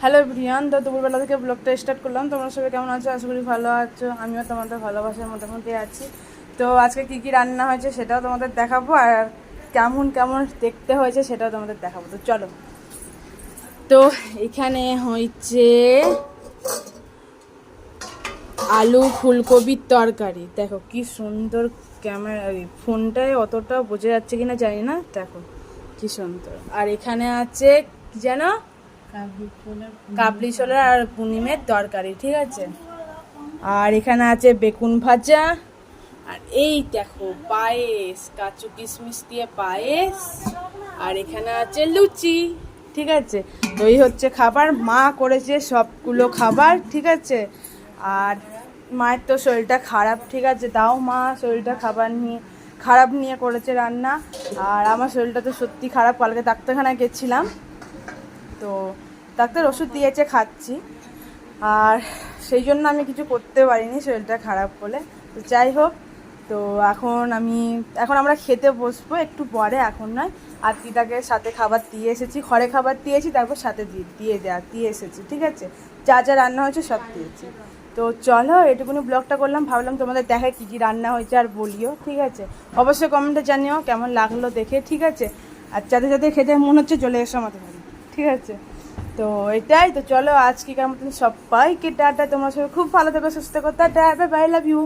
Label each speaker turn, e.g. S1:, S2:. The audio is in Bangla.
S1: হ্যালো ব্রিয়ান, তো দুপুরবেলা থেকে ব্লগটা স্টার্ট করলাম। তোমরা সবাই কেমন আছো? আশা করি ভালো আছো। আমিও তোমাদের ভালোবাসার মোটামুটি আছি। তো আজকে কী কী রান্না হয়েছে সেটাও তোমাদের দেখাবো, আর কেমন কেমন দেখতে হয়েছে সেটাও তোমাদের দেখাবো। তো চলো। তো এখানে হয়েছে আলু ফুলকপির তরকারি। দেখো কি সুন্দর, ক্যামেরা ফোনটায় অতটা বোঝা যাচ্ছে কিনা জানি না, দেখো কি সুন্দর। আর এখানে আছে কি যেন কাবলি ছোলার আর পুনিমের তরকারি, ঠিক আছে। আর এখানে আছে বেগুন ভাজা, আর এই দেখো পায়েস, কাজু কিশমিশ দিয়ে পায়েস। আর এখানে আছে লুচি, ঠিক আছে। তো এই হচ্ছে খাবার, মা করেছে সবগুলো খাবার, ঠিক আছে। আর মায়ের তো শরীরটা খারাপ, ঠিক আছে, তাও মা শরীরটা খারাপ নিয়ে করেছে রান্না। আর আমার শরীরটা তো সত্যি খারাপ, কালকে ডাক্তারখানায় গেছিলাম, তো ডাক্তার ওষুধ দিয়েছে, খাচ্ছি। আর সেই জন্য আমি কিছু করতে পারিনি শরীরটা খারাপ বলে। তো যাই হোক, তো এখন আমরা খেতে বসবো একটু পরে, এখন নয়। আত্মীয়টাকে সাথে খাবার দিয়ে এসেছি, ঘরে খাবার দিয়েছি, তারপর সাথে দিয়ে এসেছি, ঠিক আছে। যা যা রান্না হয়েছে সব দিয়েছি। তো চলো, এটুকুনি ব্লগটা করলাম, ভাবলাম তোমাদের দেখায় কী কী রান্না হয়েছে আর বলিও, ঠিক আছে। অবশ্যই কমেন্টে জানিও কেমন লাগলো দেখে, ঠিক আছে। আর যাদের যাদের খেতে মন হচ্ছে চলে এসো আমাদের বাড়ি, ঠিক আছে। তো এটাই তো, চলো আজকে মতন সবাইকে টাটা। তোমরা সবাই খুব ভালো থেকো, সুস্থ থেকো, টাটা, বাই, লাভ ইউ।